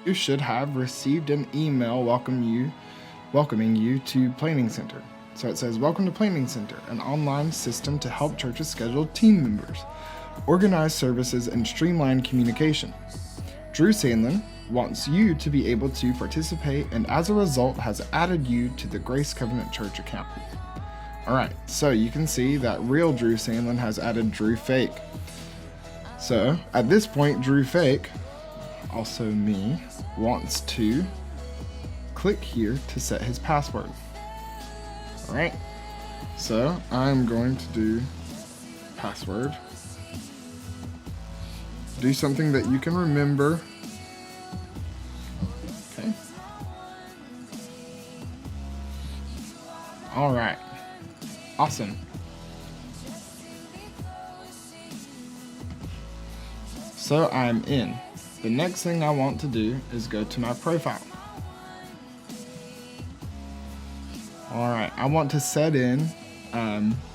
You should have received an email welcoming you to PlanningCenter. So it says, "Welcome to PlanningCenter, an online system to help churches schedule team members, organize services, and streamline communication. Drew Sandlin wants you to be able to participate and as a result has added you to the Grace Covenant Church account." Alright, so you can see that real Drew Sandlin has added Drew Fake. So at this point, Drew Fake, also me, wants to click here to set his password. Alright, so I'm going to do password. Do something that you can remember. Okay. Alright, awesome. So I'm in. The next thing I want to do is go to my profile. Alright, I want to set in,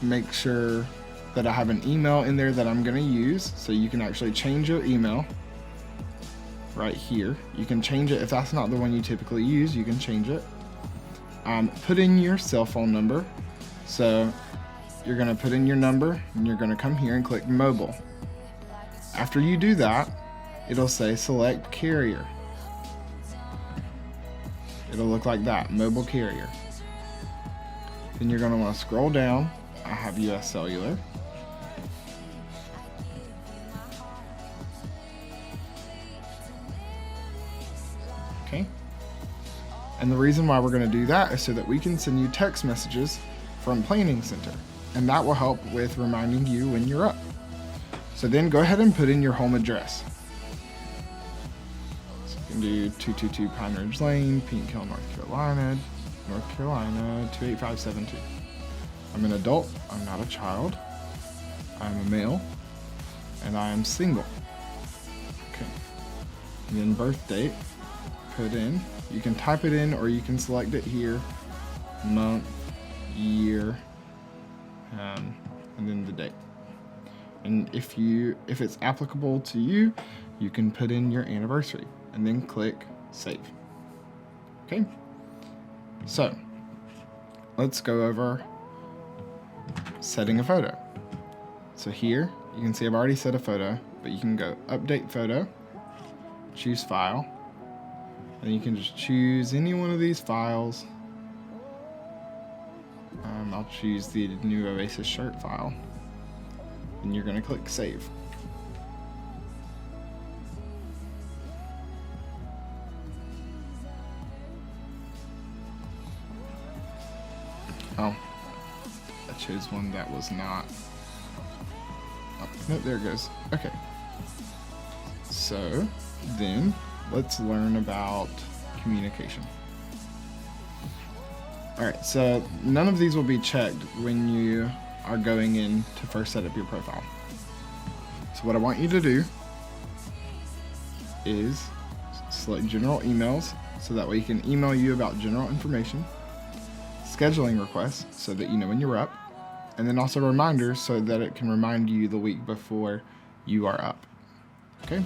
make sure that I have an email in there that I'm going to use. So you can actually change your email right here. You can change it if that's not the one you typically use, you can change it. Put in your cell phone number. So you're going to put in your number and you're going to come here and click mobile. After you do that, it'll say select carrier. It'll look like that, mobile carrier. Then you're going to want to scroll down. I have US Cellular. Okay. And the reason why we're going to do that is so that we can send you text messages from PlanningCenter, and that will help with reminding you when you're up. So then go ahead and put in your home address. So you can do 222 Pine Ridge Lane, Pink Hill, North Carolina 28572. I'm an adult, I'm not a child, I'm a male, and I am single. Okay. And then birth date, put in. You can type it in or you can select it here. Month, year, and then the date. And if it's applicable to you, you can put in your anniversary and then click save. Okay. So let's go over setting a photo. So here you can see I've already set a photo, but you can go update photo, choose file, and you can just choose any one of these files. I'll choose the new Oasis shirt file, and you're going to click save. Oh, I chose one that was not. Oh, no, there it goes. Okay. So then let's learn about communication. Alright, so none of these will be checked when you are going in to first set up your profile. So what I want you to do is select general emails, so that way you can email you about general information, scheduling requests so that you know when you're up, and then also reminders so that it can remind you the week before you are up. Okay?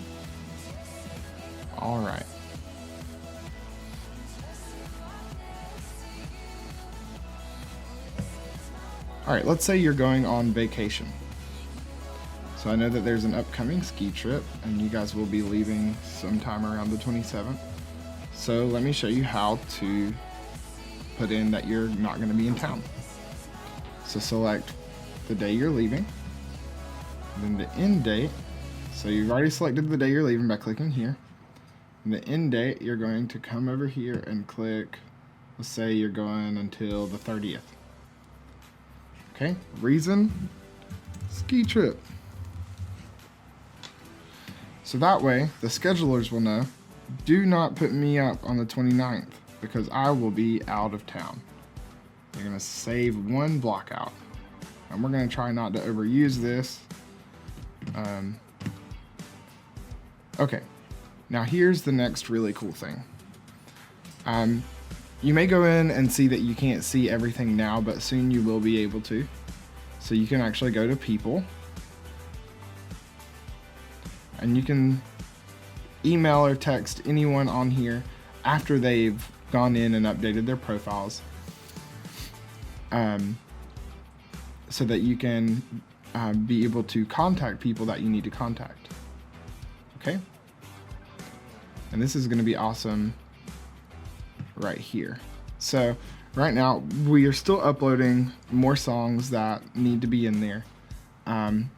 Alright. Alright, let's say you're going on vacation. So I know that there's an upcoming ski trip and you guys will be leaving sometime around the 27th. So let me show you how to put in that you're not going to be in town. So select the day you're leaving, then the end date. So you've already selected the day you're leaving by clicking here. And the end date, you're going to come over here and click, let's say you're going until the 30th. Okay, reason, ski trip. So that way, the schedulers will know, do not put me up on the 29th because I will be out of town. You're gonna save one block out. And we're gonna try not to overuse this. Okay, now here's the next really cool thing. You may go in and see that you can't see everything now, but soon you will be able to. So you can actually go to people, and you can email or text anyone on here after they've gone in and updated their profiles, so that you can be able to contact people that you need to contact. Okay? And this is going to be awesome right here. So right now we are still uploading more songs that need to be in there, and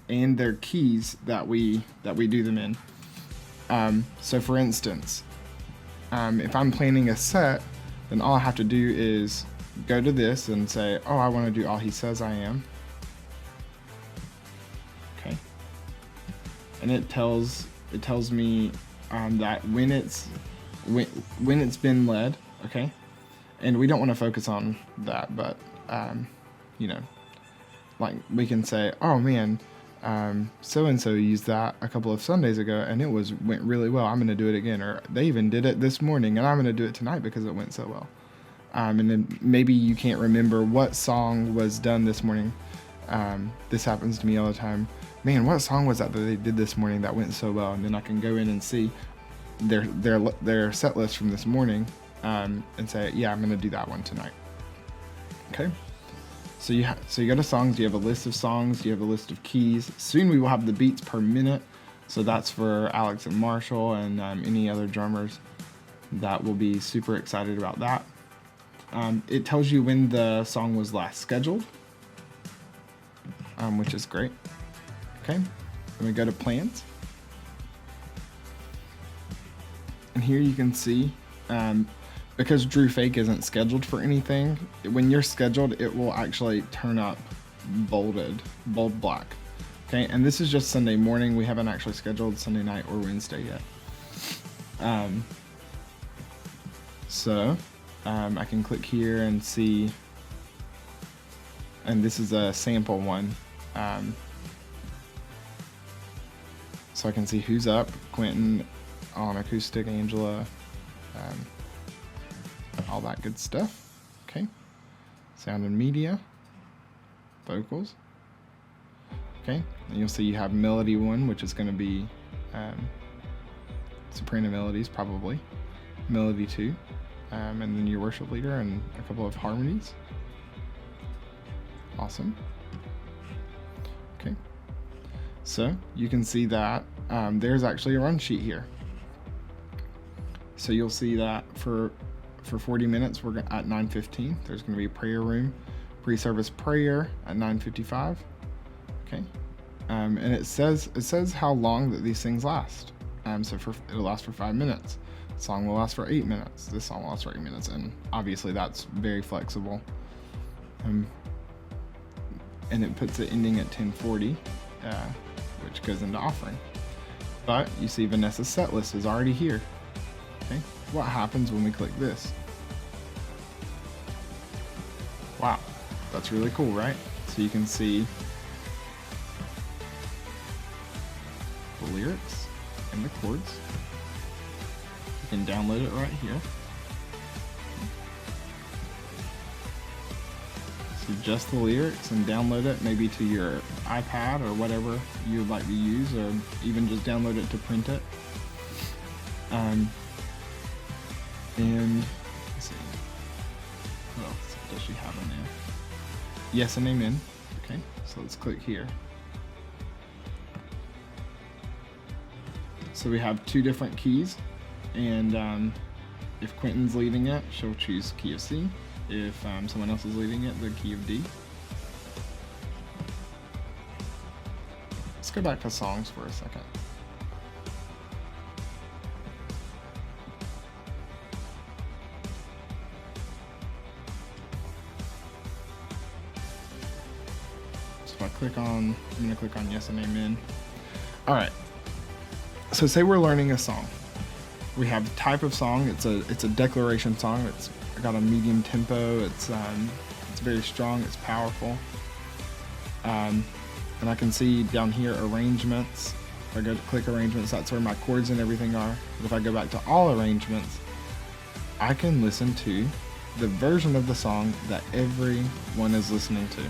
their keys that we do them in. So for instance, if I'm planning a set, then all I have to do is go to this and say, oh, I want to do All He Says I Am. Okay. And it tells me that when it's been led. Okay. And we don't want to focus on that, but like we can say, oh man, so and so used that a couple of Sundays ago and it went really well. I'm going to do it again. Or they even did it this morning and I'm going to do it tonight because it went so well. And then maybe you can't remember what song was done this morning. This happens to me all the time. Man, what song was that they did this morning that went so well? And then I can go in and see their set list from this morning, and say, yeah, I'm going to do that one tonight. Okay. So you go to songs, you have a list of songs, you have a list of keys. Soon we will have the beats per minute. So that's for Alex and Marshall and any other drummers that will be super excited about that. It tells you when the song was last scheduled, which is great. Okay, then we go to plans. And here you can see, because Drew Fake isn't scheduled for anything, when you're scheduled, it will actually turn up bold black. Okay, and this is just Sunday morning. We haven't actually scheduled Sunday night or Wednesday yet. So I can click here and see, and this is a sample one. So I can see who's up: Quentin on acoustic, Angela, all that good stuff. Okay, sound and media, vocals. Okay, and you'll see you have melody one, which is going to be soprano melodies, probably melody two, and then your worship leader and a couple of harmonies. Awesome. Okay, so you can see that there's actually a run sheet here. So you'll see that for 40 minutes we're at 9:15. There's going to be prayer room, pre-service prayer at 9:55. Okay, and it says how long that these things last. So it'll last for 5 minutes. The song will last for 8 minutes. This song will last for 8 minutes, and obviously that's very flexible. And it puts it ending at 10:40, which goes into offering. But you see Vanessa's set list is already here. Okay, what happens when we click this? Wow, that's really cool, right? So you can see the lyrics and the chords. You can download it right here. So just the lyrics, and download it maybe to your iPad or whatever you would like to use, or even just download it to print it. And let's see, what else does she have in there? Yes and amen. Okay, so let's click here. So we have two different keys, and if Quentin's leading it, she'll choose key of C. If someone else is leading it, the key of D. Let's go back to songs for a second. So I'm gonna click on yes and amen. All right. So say we're learning a song. We have the type of song. It's a declaration song. It's got a medium tempo. It's very strong. It's powerful. And I can see down here arrangements. If I go to click arrangements, that's where my chords and everything are. But if I go back to all arrangements, I can listen to the version of the song that everyone is listening to.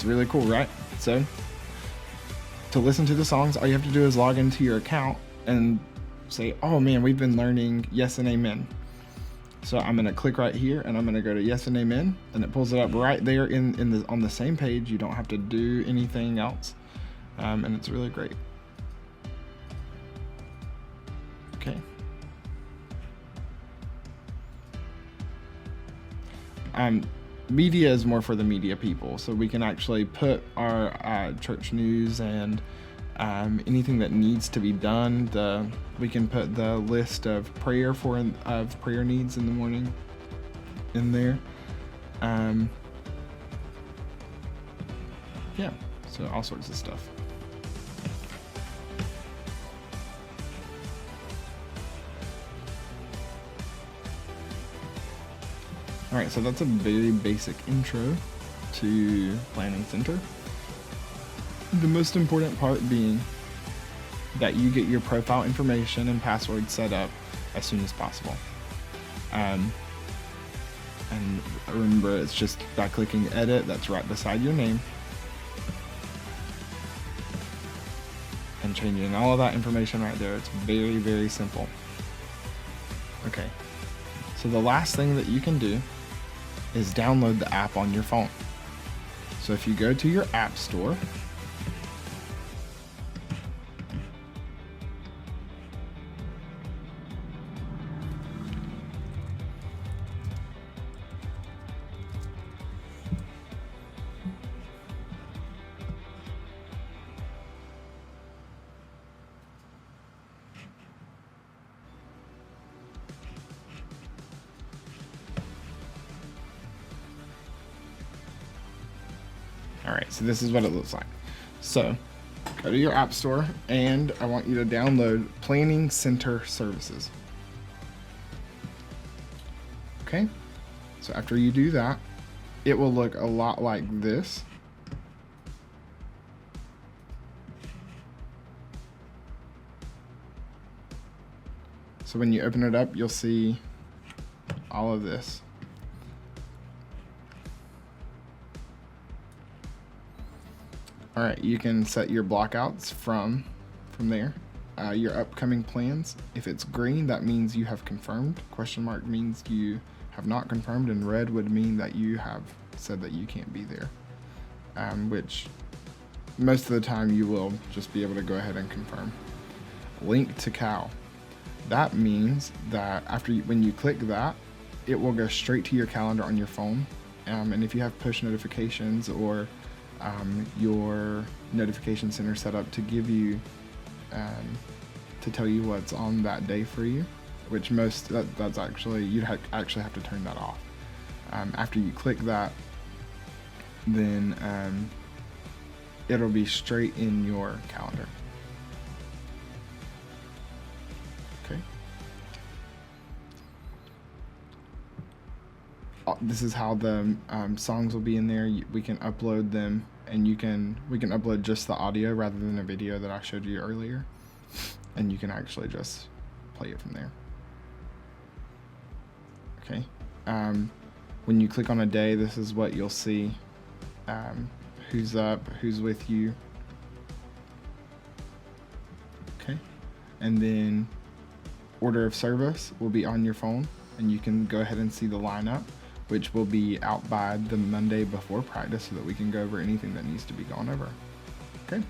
really cool, right? So to listen to the songs, all you have to do is log into your account and say, oh man, we've been learning Yes and Amen. So I'm gonna click right here and I'm gonna go to Yes and Amen, and it pulls it up right there on the same page. You don't have to do anything else, and it's really great. Okay. Media is more for the media people, so we can actually put our church news and anything that needs to be done. We can put the list of prayer needs in the morning in there. Yeah, so all sorts of stuff. Alright, so that's a very basic intro to PlanningCenter. The most important part being that you get your profile information and password set up as soon as possible. And remember, it's just by clicking edit, that's right beside your name, and changing all of that information right there. It's very, very simple. Okay, so the last thing that you can do is download the app on your phone. So if you go to your app store, alright, so this is what it looks like. So go to your app store and I want you to download PlanningCenter services. Okay, so after you do that, it will look a lot like this. So when you open it up, you'll see all of this. All right, you can set your blockouts from there. Your upcoming plans. If it's green, that means you have confirmed. Question mark means you have not confirmed, and red would mean that you have said that you can't be there. Which most of the time you will just be able to go ahead and confirm. Link to Cal. That means that when you click that, it will go straight to your calendar on your phone. And if you have push notifications or your notification center set up to give you to tell you what's on that day for you, which that's actually you'd actually have to turn that off. After you click that, then it'll be straight in your calendar. Okay. This is how the songs will be in there. We can upload them, and we can upload just the audio rather than a video that I showed you earlier, and you can actually just play it from there. Okay. When you click on a day, this is what you'll see. Who's up, who's with you. Okay. And then order of service will be on your phone, and you can go ahead and see the lineup, which will be out by the Monday before practice so that we can go over anything that needs to be gone over. Okay.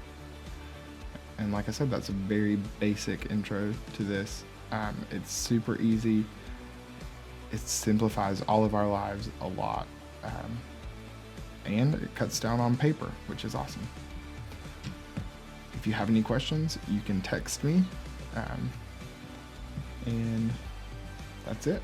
And like I said, that's a very basic intro to this. It's super easy. It simplifies all of our lives a lot. And it cuts down on paper, which is awesome. If you have any questions, you can text me. And that's it.